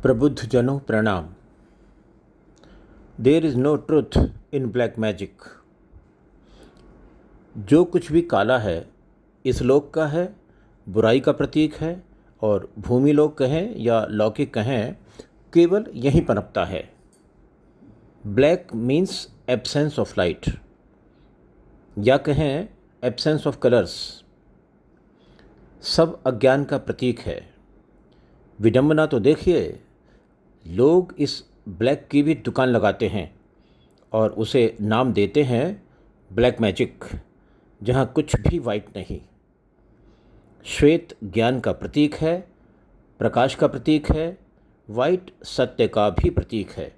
प्रबुद्ध जनों प्रणाम। There is no truth in black magic. जो कुछ भी काला है इस लोक का है, बुराई का प्रतीक है, और भूमि लोक कहें या लौकिक कहें, केवल यहीं पनपता है। Black means absence of light, या कहें एब्सेंस ऑफ कलर्स। सब अज्ञान का प्रतीक है। विडंबना तो देखिए, लोग इस ब्लैक की भी दुकान लगाते हैं और उसे नाम देते हैं ब्लैक मैजिक, जहाँ कुछ भी वाइट नहीं। श्वेत ज्ञान का प्रतीक है, प्रकाश का प्रतीक है, वाइट सत्य का भी प्रतीक है।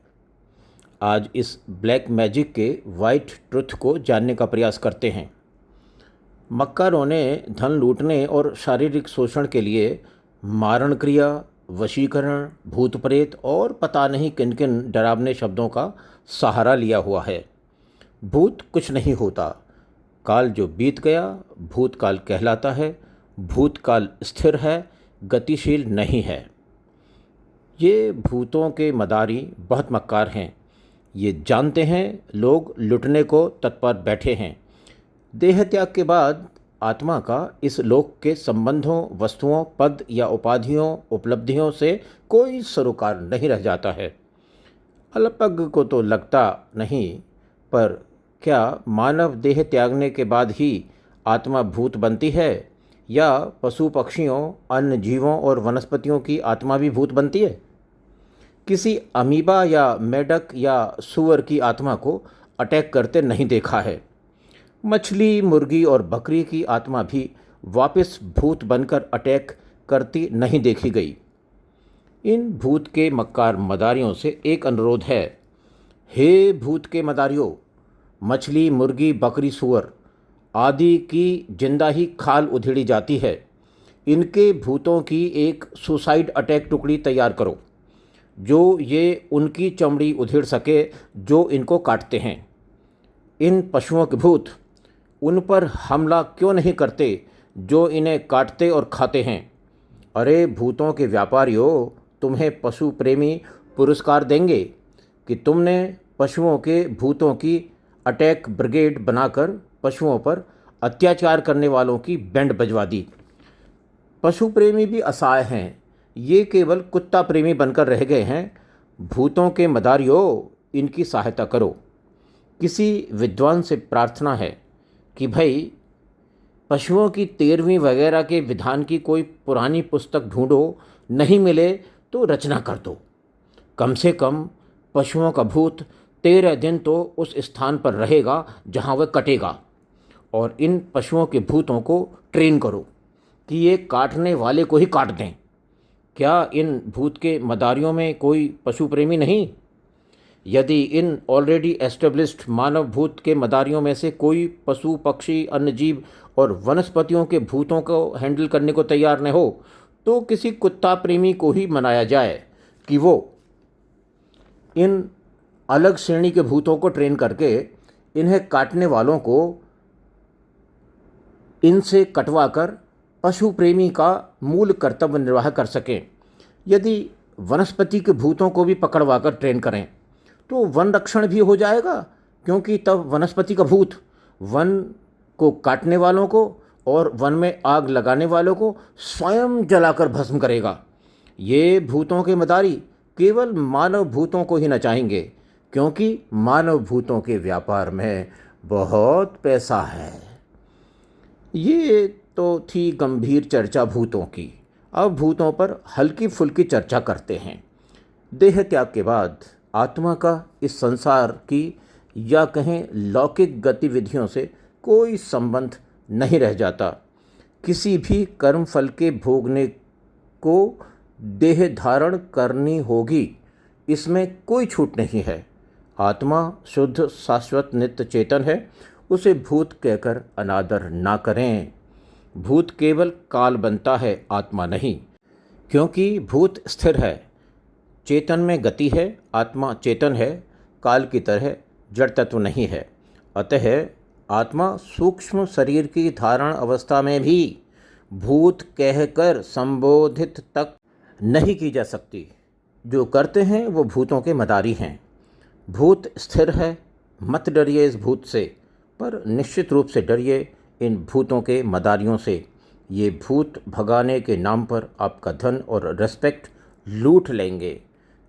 आज इस ब्लैक मैजिक के वाइट ट्रुथ को जानने का प्रयास करते हैं। मक्कारों ने धन लूटने और शारीरिक शोषण के लिए मारण क्रिया, वशीकरण, भूत प्रेत और पता नहीं किन किन डरावने शब्दों का सहारा लिया हुआ है। भूत कुछ नहीं होता, काल जो बीत गया भूतकाल कहलाता है। भूतकाल स्थिर है, गतिशील नहीं है। ये भूतों के मदारी बहुत मक्कार हैं। ये जानते हैं लोग लुटने को तत्पर बैठे हैं। देह त्याग के बाद आत्मा का इस लोक के संबंधों, वस्तुओं, पद या उपाधियों, उपलब्धियों से कोई सरोकार नहीं रह जाता है। अल्पज्ञ को तो लगता नहीं, पर क्या मानव देह त्यागने के बाद ही आत्मा भूत बनती है, या पशु पक्षियों, अन्य जीवों और वनस्पतियों की आत्मा भी भूत बनती है? किसी अमीबा या मेढक या सूअर की आत्मा को अटैक करते नहीं देखा है। मछली, मुर्गी और बकरी की आत्मा भी वापस भूत बनकर अटैक करती नहीं देखी गई। इन भूत के मक्कार मदारियों से एक अनुरोध है। हे भूत के मदारियों, मछली, मुर्गी, बकरी, सूअर आदि की जिंदा ही खाल उधेड़ी जाती है। इनके भूतों की एक सुसाइड अटैक टुकड़ी तैयार करो, जो ये उनकी चमड़ी उधेड़ सके जो इनको काटते हैं। इन पशुओं के भूत उन पर हमला क्यों नहीं करते जो इन्हें काटते और खाते हैं? अरे भूतों के व्यापारियों, तुम्हें पशु प्रेमी पुरस्कार देंगे कि तुमने पशुओं के भूतों की अटैक ब्रिगेड बनाकर पशुओं पर अत्याचार करने वालों की बैंड बजवा दी। पशु प्रेमी भी असहाय हैं, ये केवल कुत्ता प्रेमी बनकर रह गए हैं। भूतों के मदारियों, इनकी सहायता करो। किसी विद्वान से प्रार्थना है कि भाई पशुओं की 13वीं वगैरह के विधान की कोई पुरानी पुस्तक ढूंढो, नहीं मिले तो रचना कर दो। कम से कम पशुओं का भूत 13 दिन तो उस स्थान पर रहेगा जहां वह कटेगा। और इन पशुओं के भूतों को ट्रेन करो कि ये काटने वाले को ही काट दें। क्या इन भूत के मदारियों में कोई पशु प्रेमी नहीं? यदि इन ऑलरेडी एस्टेब्लिश्ड मानव भूत के मदारियों में से कोई पशु, पक्षी, अन्य जीव और वनस्पतियों के भूतों को हैंडल करने को तैयार न हो, तो किसी कुत्ता प्रेमी को ही मनाया जाए कि वो इन अलग श्रेणी के भूतों को ट्रेन करके इन्हें काटने वालों को इनसे कटवाकर पशु प्रेमी का मूल कर्तव्य निर्वाह कर सकें। यदि वनस्पति के भूतों को भी पकड़वाकर ट्रेन करें तो वन रक्षण भी हो जाएगा, क्योंकि तब वनस्पति का भूत वन को काटने वालों को और वन में आग लगाने वालों को स्वयं जलाकर भस्म करेगा। ये भूतों के मदारी केवल मानव भूतों को ही नचाएंगे, क्योंकि मानव भूतों के व्यापार में बहुत पैसा है। ये तो थी गंभीर चर्चा भूतों की। अब भूतों पर हल्की फुल्की चर्चा करते हैं। देह त्याग के बाद आत्मा का इस संसार की या कहें लौकिक गतिविधियों से कोई संबंध नहीं रह जाता। किसी भी कर्म फल के भोगने को देह धारण करनी होगी, इसमें कोई छूट नहीं है। आत्मा शुद्ध, शाश्वत, नित्य चेतन है। उसे भूत कहकर अनादर ना करें। भूत केवल काल बनता है, आत्मा नहीं, क्योंकि भूत स्थिर है। चेतन में गति है, आत्मा चेतन है, काल की तरह जड़ तत्व नहीं है। अतः आत्मा सूक्ष्म शरीर की धारण अवस्था में भी भूत कहकर संबोधित तक नहीं की जा सकती। जो करते हैं वो भूतों के मदारी हैं। भूत स्थिर है, मत डरिए इस भूत से, पर निश्चित रूप से डरिए इन भूतों के मदारियों से। ये भूत भगाने के नाम पर आपका धन और रेस्पेक्ट लूट लेंगे।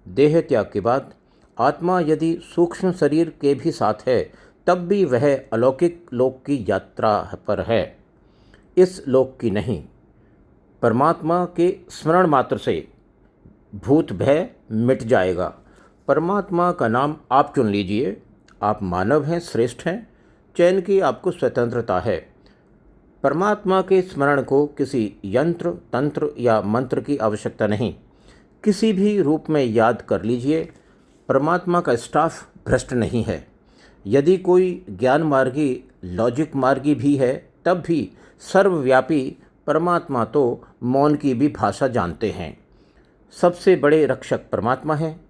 देह त्याग के बाद आत्मा यदि सूक्ष्म शरीर के भी साथ है, तब भी वह अलौकिक लोक की यात्रा पर है, इस लोक की नहीं। परमात्मा के स्मरण मात्र से भूत भय मिट जाएगा। परमात्मा का नाम आप चुन लीजिए। आप मानव हैं, श्रेष्ठ हैं, चयन की आपको स्वतंत्रता है। परमात्मा के स्मरण को किसी यंत्र, तंत्र या मंत्र की आवश्यकता नहीं। किसी भी रूप में याद कर लीजिए। परमात्मा का स्टाफ भ्रष्ट नहीं है। यदि कोई ज्ञान मार्गी, लॉजिक मार्गी भी है, तब भी सर्वव्यापी परमात्मा तो मौन की भी भाषा जानते हैं। सबसे बड़े रक्षक परमात्मा हैं।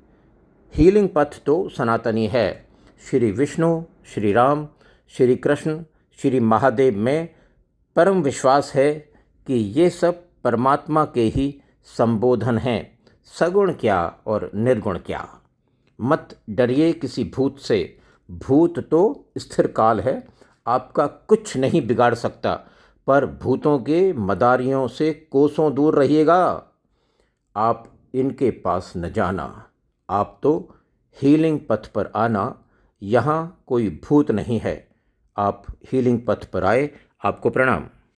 हीलिंग पथ तो सनातनी है। श्री विष्णु, श्री राम, श्री कृष्ण, श्री महादेव में परम विश्वास है कि ये सब परमात्मा के ही संबोधन हैं, सगुण क्या और निर्गुण क्या। मत डरिए किसी भूत से। भूत तो स्थिर काल है, आपका कुछ नहीं बिगाड़ सकता, पर भूतों के मदारियों से कोसों दूर रहिएगा। आप इनके पास न जाना। आप तो हीलिंग पथ पर आना। यहाँ कोई भूत नहीं है। आप हीलिंग पथ पर आए। आपको प्रणाम।